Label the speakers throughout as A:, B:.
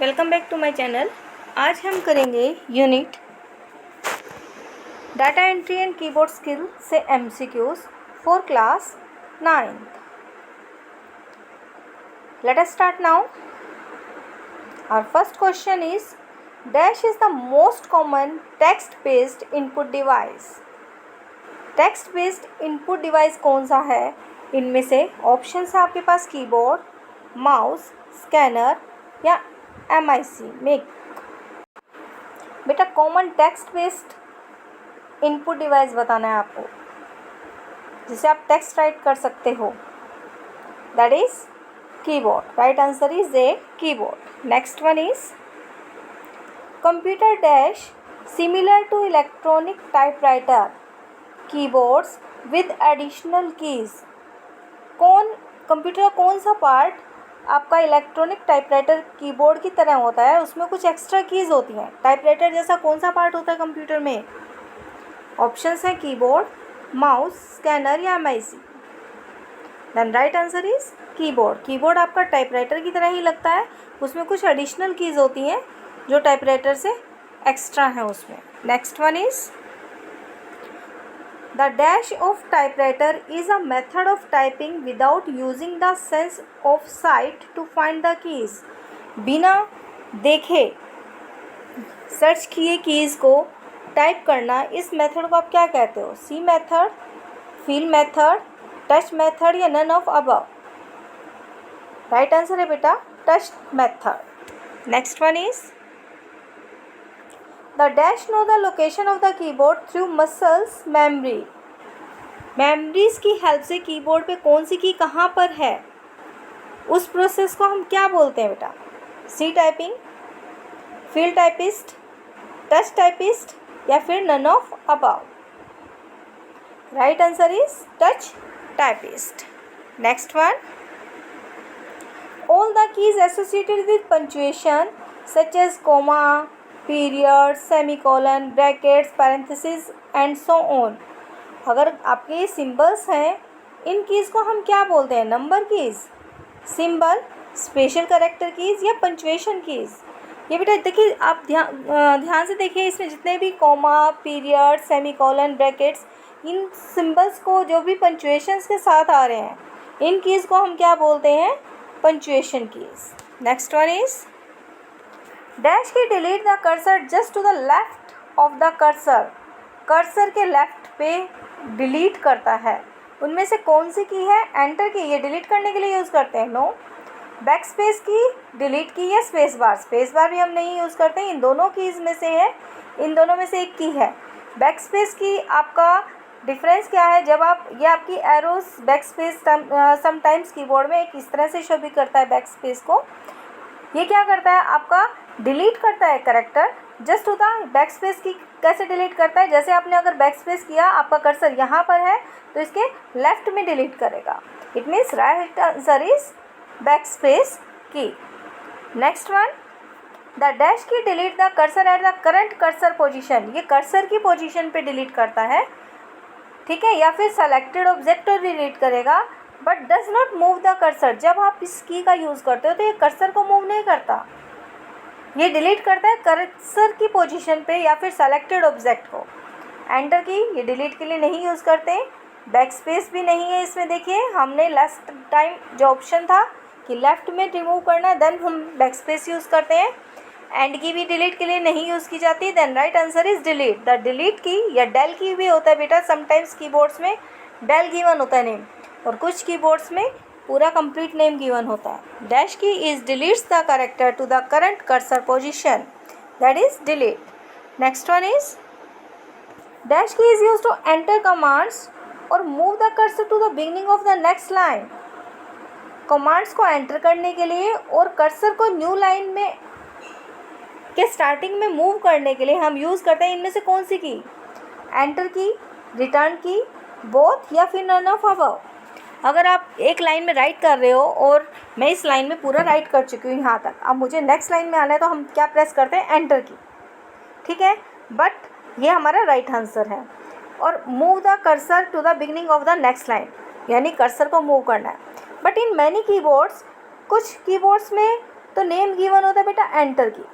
A: Welcome back to my channel. आज हम करेंगे unit data entry and keyboard skill से MCQs for class 9th। Let us start now. Our first question is dash is the most common text based input device. Text based input device कौन सा है? इनमें से option है आपके पास keyboard, mouse, scanner या MIC मेक। बेटा common text based input device बताना है आपको जिसे आप टेक्स्ट राइट कर सकते हो, that is keyboard. Right answer is a keyboard. Next one is computer dash similar to electronic typewriter keyboards with additional keys. Computer का कौन सा पार्ट आपका इलेक्ट्रॉनिक टाइपराइटर कीबोर्ड की तरह होता है, उसमें कुछ एक्स्ट्रा कीज़ होती हैं। टाइपराइटर जैसा कौन सा पार्ट होता है कंप्यूटर में? ऑप्शंस हैं कीबोर्ड, माउस, स्कैनर या MIC। Then right answer is keyboard. Keyboard आपका टाइपराइटर की तरह ही लगता है, उसमें कुछ एडिशनल कीज़ होती हैं जो टाइपराइटर से एक्स्ट्रा हैं उसमें। Next one is The dash of typewriter is a method of typing without using the sense of sight to find the keys. बिना देखे सर्च किए कीज़ को टाइप करना, इस मेथड को आप क्या कहते हो? See method, feel method, touch method या none of above? Right answer है बेटा touch method. Next one is The dash know the location of the keyboard through muscles memory. Memories की हेल्प से कीबोर्ड पे कौन सी की कहाँ पर है, उस प्रोसेस को हम क्या बोलते हैं बेटा? See typing, feel typist, touch typist या फिर none of above? Right answer is touch typist. Next one, all the keys associated with punctuation such as comma, period, semicolon, brackets, parenthesis and so on. अगर आपके symbols हैं, इन keys को हम क्या बोलते हैं? Number keys, symbol, special character keys या punctuation keys? ये बेटा देखिए, आप ध्यान से देखिए, इसमें जितने भी कॉमा, पीरियड, सेमीकोलन, ब्रैकेट्स, इन सिंबल्स को जो भी पंक्चुएशंस के साथ आ रहे हैं, इन कीज़ को हम क्या बोलते हैं? Punctuation keys. Next one is dash key delete the cursor just to the left of the cursor. Cursor के लेफ्ट पे डिलीट करता है, उनमें से कौन सी की है? एंटर की, ये डिलीट करने के लिए यूज़ करते हैं। नो। बैक स्पेस की, डिलीट की या स्पेस बार? स्पेस बार भी हम नहीं यूज़ करते, इन दोनों कीज़ में से है, इन दोनों में से एक की है। बैक स्पेस की आपका डिफरेंस क्या है? जब आप ये आपकी arrows back space sometimes keyboard में एक इस तरह से शो भी करता है बैक स्पेस को। ये क्या करता है? आपका डिलीट करता है character just to the backspace key. कैसे डिलीट करता है? जैसे आपने अगर बैक स्पेस किया, आपका कर्सर यहाँ पर है तो इसके लेफ्ट में डिलीट करेगा। It means right answer is back space की। Next one, the dash key delete the cursor at the current cursor position. ये कर्सर की पोजीशन पे डिलीट करता है, ठीक है, या फिर सेलेक्टेड ऑब्जेक्ट को डिलीट करेगा, but does not move the cursor. जब आप इस की का यूज़ करते हो तो ये कर्सर को मूव नहीं करता, ये डिलीट करता है कर्सर की पोजीशन पे या फिर सेलेक्टेड ऑब्जेक्ट को। एंटर की ये डिलीट के लिए नहीं यूज़ करते, बैक स्पेस भी नहीं है इसमें। देखिए, हमने लास्ट टाइम जो ऑप्शन था कि लेफ़्ट में रिमूव करना है, देन हम बैक स्पेस यूज़ करते हैं। एंड की भी डिलीट के लिए नहीं यूज़ की जाती, then right answer is delete. The delete key या डेल की भी होता है बेटा, समटाइम्स कीबोर्ड्स में डेल गिवन होता है नेम, और कुछ कीबोर्ड्स में पूरा कंप्लीट नेम गिवन होता है। Dash key is deletes the character to the current cursor position, that is delete. Next one is dash key is used to enter commands और move the cursor to the beginning of the next line. Commands को enter करने के लिए और cursor को new line में के starting में मूव करने के लिए हम यूज़ करते हैं इनमें से कौन सी की? एंटर की, रिटर्न की, बोथ या फिर नन ऑफ अबव? अगर आप एक लाइन में राइट कर रहे हो और मैं इस लाइन में पूरा राइट कर चुकी हूँ यहाँ तक, अब मुझे नेक्स्ट लाइन में आना है तो हम क्या प्रेस करते हैं? एंटर की, ठीक है, बट ये हमारा राइट आंसर है। और move the cursor to the beginning of the next line, यानी कर्सर को मूव करना है। बट इन मैनी कीबोर्ड्स, कुछ कीबोर्ड्स में तो नेम गिवन होता है बेटा एंटर की,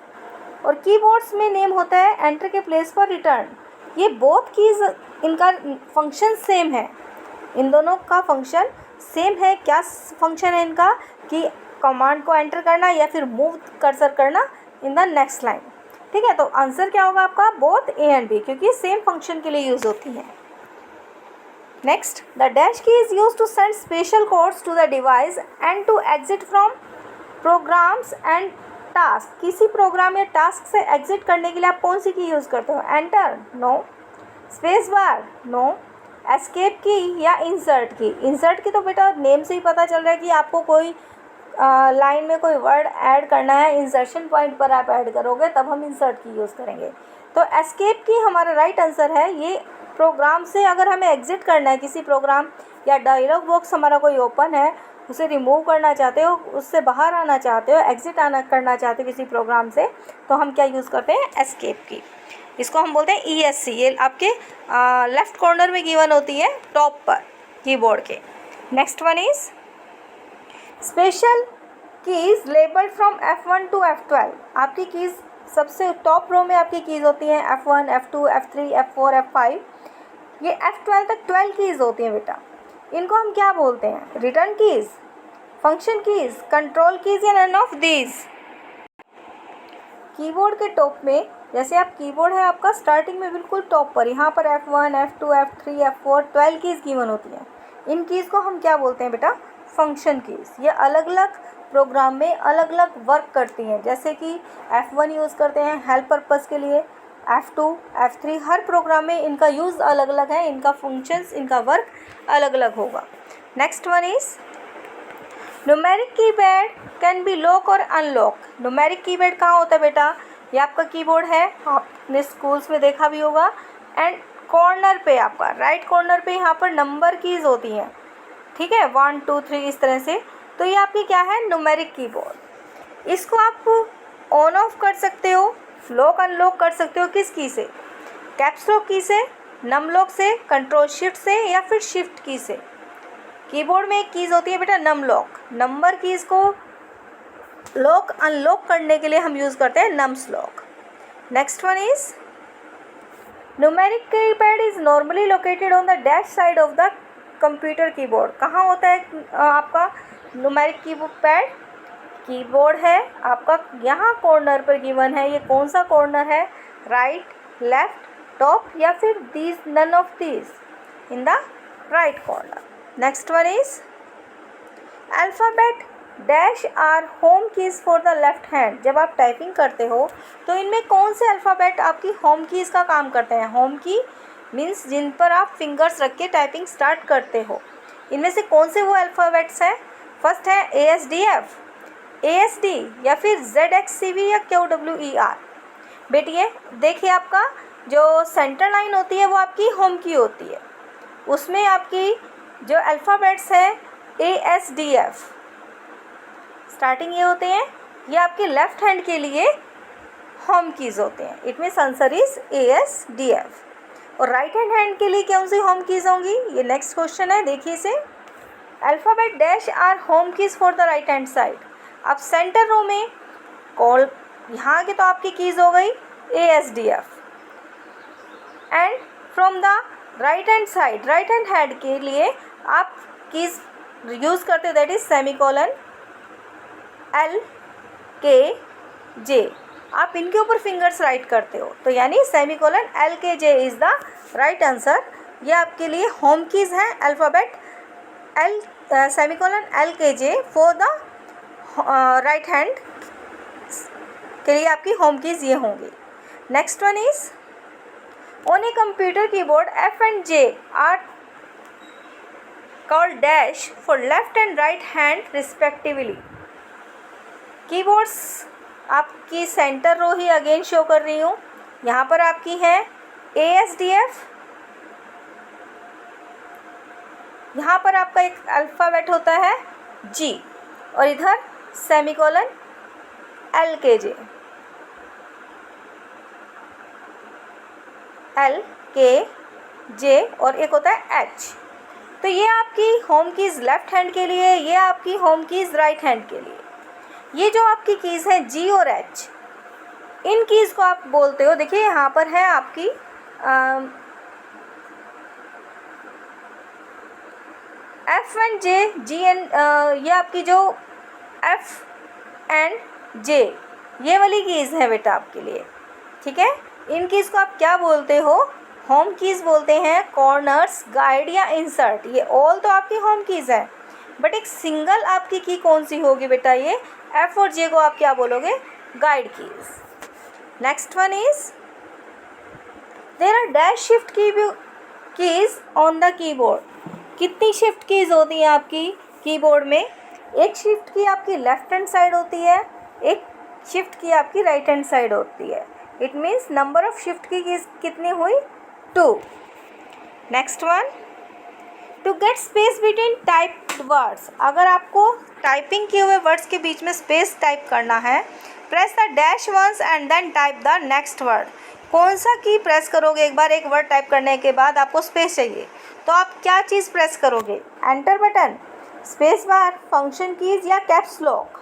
A: और कीबोर्ड्स में नेम होता है एंटर के प्लेस पर रिटर्न। ये बोथ कीज़ इनका फंक्शन सेम है, इन दोनों का फंक्शन सेम है। क्या फंक्शन है इनका कि कमांड को एंटर करना या फिर मूव कर्सर करना इन द नेक्स्ट लाइन। ठीक है, तो आंसर क्या होगा आपका बोथ ए एंड बी, क्योंकि सेम फंक्शन के लिए यूज़ होती हैं। Next, the dash key is use to send special codes to the device and to exit from programs and task. किसी प्रोग्राम या टास्क से एग्जिट करने के लिए आप कौन सी की यूज़ करते हो? Enter, no. Space bar, no. Escape key या इंसर्ट की? इंसर्ट की तो बेटा नेम से ही पता चल रहा है कि आपको कोई लाइन में कोई वर्ड ऐड करना है, इंसर्शन पॉइंट पर आप ऐड करोगे तब हम इंसर्ट की यूज़ करेंगे। तो एस्केप की हमारा राइट आंसर है। ये प्रोग्राम से अगर हमें एग्जिट करना है, किसी प्रोग्राम या डायलॉग बॉक्स हमारा कोई ओपन है, उसे रिमूव करना चाहते हो, उससे बाहर आना चाहते हो, एग्जिट करना चाहते हो किसी प्रोग्राम से, तो हम क्या यूज़ करते हैं? एस्केप की। इसको हम बोलते हैं ESC। ये आपके लेफ़्ट कॉर्नर में गिवन होती है टॉप पर कीबोर्ड के। Next one is special keys labelled from F1 to F12। आपकी कीज़ सबसे टॉप रो में आपकी कीज़ होती हैं F1, F2, F3, F4, F5। ये F12 तक 12 कीज़ होती हैं बेटा। इनको हम क्या बोलते हैं? Return keys, function keys, control keys या नन ऑफ दीज। कीबोर्ड के टॉप में, जैसे आप कीबोर्ड है आपका स्टार्टिंग में बिल्कुल टॉप पर, यहाँ पर F1, F2, F3, F4 12 keys given होती हैं। इन कीज़ को हम क्या बोलते हैं बेटा? Function keys. ये अलग अलग प्रोग्राम में अलग अलग वर्क करती हैं। जैसे कि F1 यूज़ करते हैं हेल्प पर्पज़ के लिए, F2, F3, हर प्रोग्राम में इनका यूज़ अलग अलग है, इनका फंक्शंस, इनका वर्क अलग अलग होगा। Next one is numeric keypad can be lock और अनलॉक। न्यूमेरिक कीपैड कहाँ होता है बेटा? ये आपका कीबोर्ड है, आपने स्कूल्स में देखा भी होगा, एंड कॉर्नर पे आपका राइट कॉर्नर पे यहाँ पर नंबर कीज़ होती हैं। ठीक है, 1 2 3 इस तरह से। तो ये आपकी क्या है? Numeric keyboard. इसको आप ऑन ऑफ कर सकते हो, लॉक अनलॉक कर सकते हो किस की से? कैप्स लॉक की से, नम लॉक से, कंट्रोल शिफ्ट से, या फिर शिफ्ट की से। कीबोर्ड में एक कीज़ होती है बेटा नम लॉक। नंबर कीज़ को लॉक अनलॉक करने के लिए हम यूज़ करते हैं nums lock. Next one is numeric keypad is normally located on the dash side of the computer keyboard. कहाँ होता है आपका न्यूमेरिक कीपैड? कीबोर्ड है आपका यहाँ कॉर्नर पर गिवन है। ये कौन सा कॉर्नर है? राइट, लेफ्ट, टॉप, या फिर these, none of these, in the right corner. Next one is alphabet dash are home keys for the left hand. जब आप टाइपिंग करते हो तो इनमें कौन से अल्फ़ाबेट आपकी होम कीज़ का काम करते हैं? होम की मीन्स जिन पर आप फिंगर्स रख के टाइपिंग स्टार्ट करते हो। इनमें से कौन से वो अल्फ़ाबेट्स हैं? फर्स्ट है ASDF, ASD, या फिर ZXCV या QWER। बेटिए देखिए, आपका जो सेंटर लाइन होती है वो आपकी होम की होती है, उसमें आपकी जो अल्फ़ाबेट्स है ASDF स्टार्टिंग ये होते हैं, ये आपके लेफ़्ट हैंड के लिए होम कीज़ होते हैं। It means answer is ASDF। और राइट हैंड के लिए कौन सी होम कीज़ होंगी? ये नेक्स्ट क्वेश्चन है, देखिए इसे। Alphabet dash are home keys for the right hand side. अब सेंटर रो में कॉल यहाँ की तो आपकी कीज़ हो गई ASDF, and from the right hand side, right hand के लिए आप कीज़ यूज़ करते हो, दैट इज सेमीकोलन LKJ। आप इनके ऊपर फिंगर्स राइट करते हो, तो यानी semicolon LKJ is the right answer. ये आपके लिए होम कीज़ हैं। Alphabet semicolon LKJ for the right hand के लिए आपकी होम कीज़ ये होंगी। Next one is on a computer keyboard F and J are called dash for left and right hand respectively. Keyboards आपकी centre row ही again show कर रही हूँ। यहाँ पर आपकी है ASDF, यहाँ पर आपका एक अल्फ़ाबेट होता है G, और इधर सेमीकोलन LKJ, और एक होता है H। तो ये आपकी होम कीज़ लेफ़्ट हैंड के लिए, ये आपकी होम कीज़ राइट हैंड के लिए। ये जो आपकी कीज़ हैं G और H, इन कीज़ को आप बोलते हो, देखिए यहाँ पर है आपकी F and J, G and ये आपकी जो F एंड J ये वाली कीज़ है बेटा आपके लिए, ठीक है। इन कीज़ को आप क्या बोलते हो? होम कीज़ बोलते हैं, कॉर्नर्स, गाइड या इंसर्ट, ये ऑल तो आपकी होम कीज़ है, बट एक सिंगल आपकी की कौन सी होगी बेटा? ये F और J को आप क्या बोलोगे? Guide keys. Next one is there are dash shift keys on the keyboard. कितनी शिफ्ट कीज़ होती हैं आपकी कीबोर्ड में? एक शिफ्ट की आपकी लेफ्ट हैंड साइड होती है, एक शिफ्ट की आपकी राइट हैंड साइड होती है। It means number of shift की कीज़ कितनी हुई? 2। Next one, to get space between typed words. अगर आपको टाइपिंग किए हुए वर्ड्स के बीच में स्पेस टाइप करना है, press the dash once and then type the next word. कौन सा की प्रेस करोगे? एक बार एक वर्ड टाइप करने के बाद आपको स्पेस चाहिए, तो आप क्या चीज़ प्रेस करोगे? Enter button, space bar, function keys या कैप्स लॉक?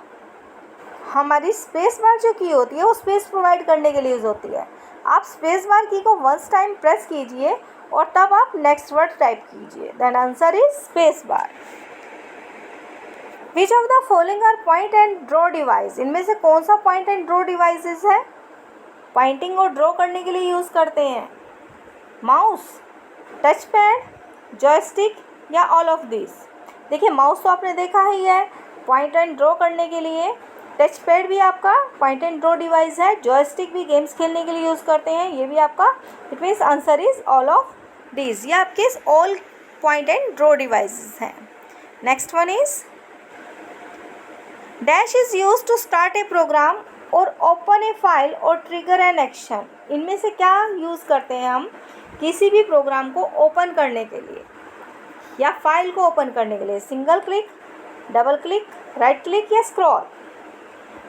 A: हमारी स्पेस बार जो की होती है वो स्पेस प्रोवाइड करने के लिए यूज़ होती है। आप स्पेस बार की को वंस टाइम प्रेस कीजिए और तब आप नेक्स्ट वर्ड टाइप कीजिए। Then answer is space bar. Which of the following are point and draw device? इनमें से कौन सा पॉइंट एंड ड्रॉ डिवाइसेस है? पॉइंटिंग और ड्रॉ करने के लिए यूज़ करते हैं। माउस, टच पैड, जॉयस्टिक या ऑल ऑफ दिस? देखिए माउस तो आपने देखा ही है पॉइंट एंड ड्रॉ करने के लिए, टच पैड भी आपका पॉइंट एंड ड्रॉ डिवाइस है, जॉयस्टिक भी गेम्स खेलने के लिए यूज़ करते हैं, ये भी आपका। It means answer is all of this. ये आपके all point and draw devices हैं। Next one is dash is use to start a program और ओपन ए फाइल और ट्रिगर एन एक्शन। इनमें से क्या यूज़ करते हैं हम किसी भी प्रोग्राम को ओपन करने के लिए या फाइल को ओपन करने के लिए? Single click, double click, right click या स्क्रॉल?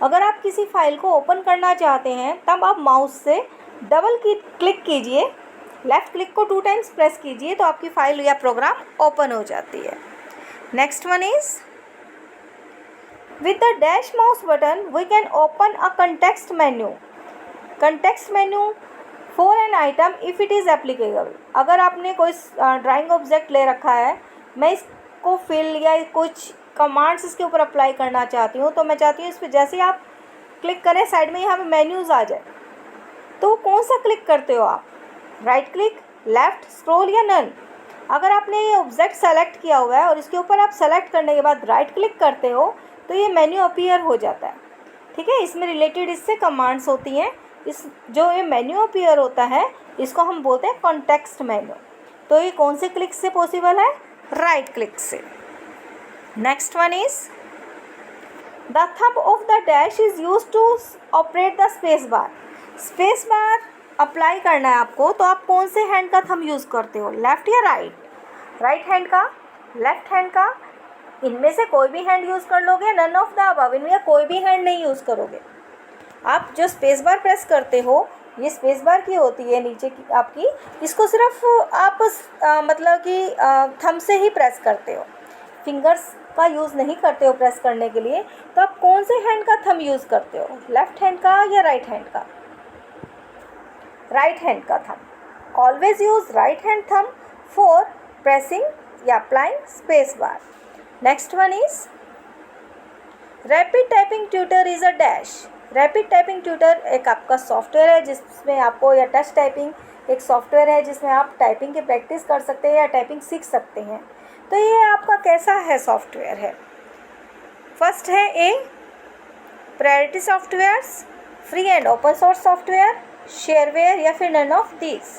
A: अगर आप किसी फाइल को ओपन करना चाहते हैं तब आप माउस से डबल क्लिक कीजिए, लेफ़्ट क्लिक को 2 टाइम्स प्रेस कीजिए तो आपकी फाइल या प्रोग्राम ओपन हो जाती है। Next one is with the dash mouse button we can open a context menu. Context menu for an item if it is applicable. अगर आपने कोई ड्राइंग ऑब्जेक्ट ले रखा है, मैं इसको फिल या कुछ कमांड्स इसके ऊपर अप्लाई करना चाहती हूँ, तो मैं चाहती हूँ इस पर जैसे ही आप क्लिक करें साइड में यहाँ पे मेन्यूज़ आ जाए, तो कौन सा क्लिक करते हो आप? राइट क्लिक, लेफ़्ट, स्क्रॉल या नन? अगर आपने ये ऑब्जेक्ट सेलेक्ट किया हुआ है और इसके ऊपर आप सेलेक्ट करने के बाद राइट क्लिक करते हो तो ये मेन्यू अपीयर हो जाता है, ठीक है। इसमें रिलेटेड इससे कमांड्स होती हैं। इस जो ये मेन्यू अपीयर होता है इसको हम बोलते हैं कॉन्टेक्स्ट मेन्यू। तो ये कौन से क्लिक से पॉसिबल है? राइट क्लिक से। Next one is the thumb of the dash is use to operate the space bar. Space bar apply करना है आपको, तो आप कौन से हैंड का थंब यूज़ करते हो? लेफ़्ट या राइट? राइट हैंड का, लेफ़्ट हैंड का? इनमें से कोई भी हैंड यूज़ कर लोगे? नन ऑफ द अबव, इनमें कोई भी हैंड नहीं यूज़ करोगे। आप जो स्पेस बार प्रेस करते हो, ये स्पेस बार की होती है नीचे की आपकी, इसको सिर्फ आप मतलब कि थंब से ही प्रेस करते हो, फिंगर्स का यूज़ नहीं करते हो प्रेस करने के लिए। तो आप कौन से हैंड का थंब यूज़ करते हो? लेफ़्ट हैंड का या राइट हैंड का? राइट हैंड का thumb. Always use right hand thumb for pressing या applying space bar. Next one is rapid typing tutor is a dash. Rapid typing tutor एक आपका software है जिसमें आपको, या टच टाइपिंग एक सॉफ्टवेयर है जिसमें आप टाइपिंग की प्रैक्टिस कर सकते हैं या टाइपिंग सीख सकते हैं। तो ये आपका कैसा है सॉफ्टवेयर है? फर्स्ट है a proprietary softwares, free and open source software, shareware या फिर none of this.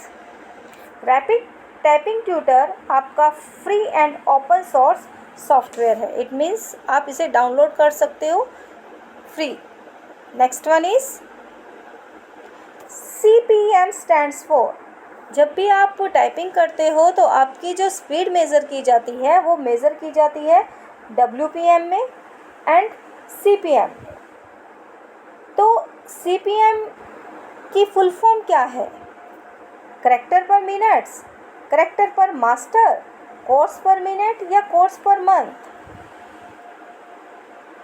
A: Rapid typing tutor आपका free and open source software है। इट मीन्स आप इसे डाउनलोड कर सकते हो free. Next one is CPM stands for. जब भी आप टाइपिंग करते हो तो आपकी जो स्पीड मेज़र की जाती है वो मेज़र की जाती है WPM में एंड CPM में। तो CPM की फुल फॉर्म क्या है? करैक्टर पर मिनट्स, करैक्टर पर मास्टर, कोर्स पर मिनट या course per month?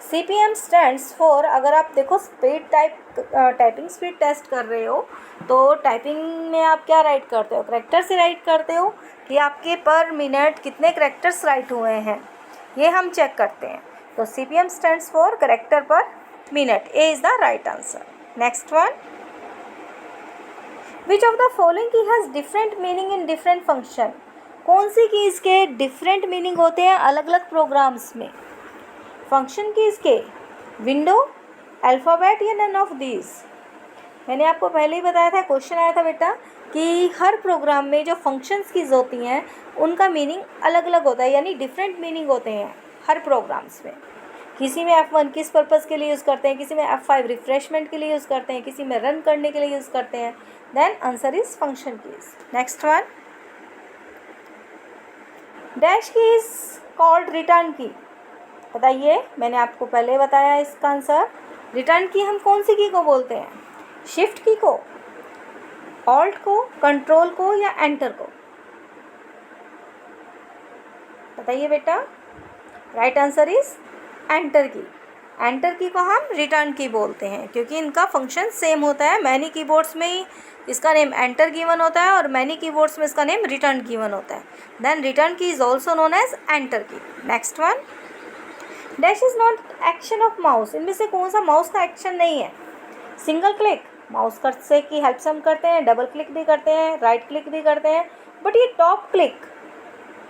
A: CPM stands for, अगर आप देखो स्पीड टाइपिंग स्पीड टेस्ट कर रहे हो तो टाइपिंग में आप क्या राइट करते हो, करेक्टर से राइट करते हो कि आपके पर मिनट कितने करेक्टर्स राइट हुए हैं, ये हम चेक करते हैं। तो CPM stands for character per minute, A is the right answer. Next one, which of the following key has different meaning in different function, कौन सी कीज़ के डिफरेंट मीनिंग होते हैं अलग अलग प्रोग्राम्स में। फंक्शन कीज़ के विंडो, अल्फ़ाबेट या नन ऑफ दीज। मैंने आपको पहले ही बताया था, क्वेश्चन आया था बेटा कि हर प्रोग्राम में जो फंक्शंस कीज़ होती हैं उनका मीनिंग अलग अलग होता है, यानी डिफरेंट मीनिंग होते हैं हर प्रोग्राम्स में। किसी में F1 किस पर्पज़ के लिए यूज़ करते हैं, किसी में F5 रिफ्रेशमेंट के लिए यूज़ करते हैं, किसी में रन करने के लिए यूज़ करते हैं। Then answer is function keys. Next one, dash key is called return key, बताइए, मैंने आपको पहले बताया इसका आंसर। रिटर्न की हम कौन सी की को बोलते हैं, शिफ्ट की को, ऑल्ट को, कंट्रोल को या एंटर को, बताइए बेटा। राइट आंसर इज एंटर की। एंटर की को हम रिटर्न की बोलते हैं क्योंकि इनका फंक्शन सेम होता है। मैनी कीबोर्ड्स में ही इसका नेम एंटर गिवन होता है और मैनी कीबोर्ड्स में इसका नेम रिटर्न गिवन होता है। Then return key is also known as enter key. Next one, dash is not action of mouse, इनमें से कौन सा माउस का एक्शन नहीं है। सिंगल क्लिक माउस कर से की हेल्प से हम करते हैं, डबल क्लिक भी करते हैं, राइट क्लिक भी करते हैं, बट ये टॉप क्लिक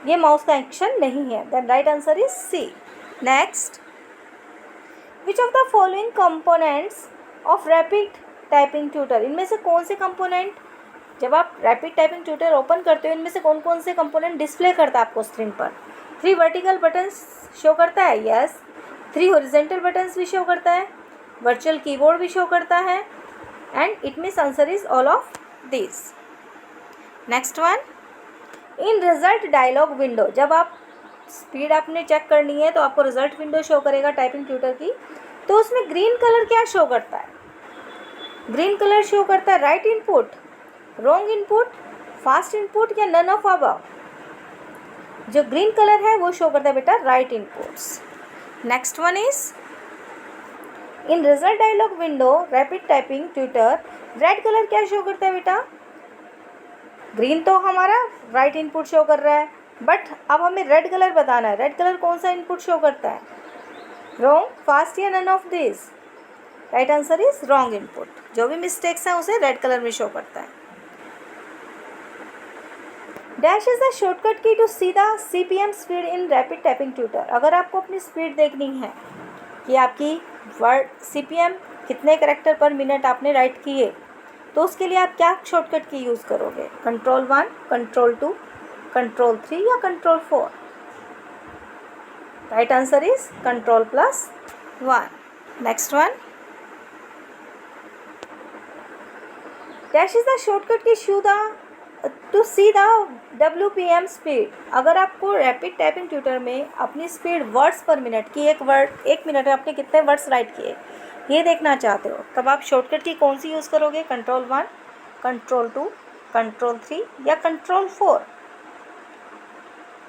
A: ये माउस का एक्शन नहीं है। Then right answer is C. Next, which of the following components of rapid typing tutor, इनमें से कौन से कंपोनेंट, जब आप रैपिड टाइपिंग ट्यूटर ओपन करते हो इनमें से कौन कौन से कंपोनेंट डिस्प्ले करता है आपको स्क्रीन पर। 3 वर्टिकल बटन्स शो करता है, यस। 3 हॉरिजॉन्टल बटन्स भी शो करता है, वर्चुअल कीबोर्ड भी शो करता है, and it means answer is all of this. Next one, in result dialog window, जब आप स्पीड आपने चेक करनी है तो आपको रिजल्ट विंडो शो करेगा टाइपिंग ट्यूटर की, तो उसमें ग्रीन कलर क्या शो करता है। ग्रीन कलर शो करता है right input, wrong input, fast input या नन ऑफ अबव। जो ग्रीन कलर है वो शो करता है बेटा right inputs. Next one is, in result dialog window rapid typing tutor red colour क्या शो करता है बेटा। ग्रीन तो हमारा राइट इनपुट शो कर रहा है, बट अब हमें रेड कलर बताना है। रेड कलर कौन सा इनपुट शो करता है, रॉन्ग, फास्ट या none of this. Right answer is wrong input. जो भी मिस्टेक्स हैं उसे रेड कलर में शो करता है। Dash is the shortcut key to see the CPM speed in rapid typing tutor. अगर आपको अपनी स्पीड देखनी है कि आपकी वर्ड CPM कितने करेक्टर पर मिनट आपने राइट किए, तो उसके लिए आप क्या शॉर्टकट की यूज़ करोगे, Ctrl 1, Ctrl 2, Ctrl 3 या Ctrl 4। Right answer is Ctrl+1। Next one, dash is the shortcut key to see the WPM speed. अगर आपको रैपिड टाइपिंग ट्यूटर में अपनी स्पीड वर्ड्स पर मिनट की, एक मिनट में आपने कितने वर्ड्स राइट किए ये देखना चाहते हो, तब आप शॉर्टकट की कौन सी यूज़ करोगे, Ctrl 1, Ctrl 2, Ctrl 3 या Ctrl 4।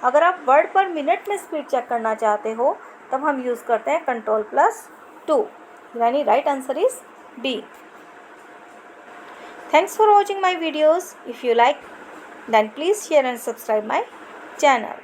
A: अगर आप वर्ड पर मिनट में स्पीड चेक करना चाहते हो तब हम यूज़ करते हैं Ctrl+2, यानी right answer is B। Thanks for watching my videos. If you like, then please share and subscribe my channel.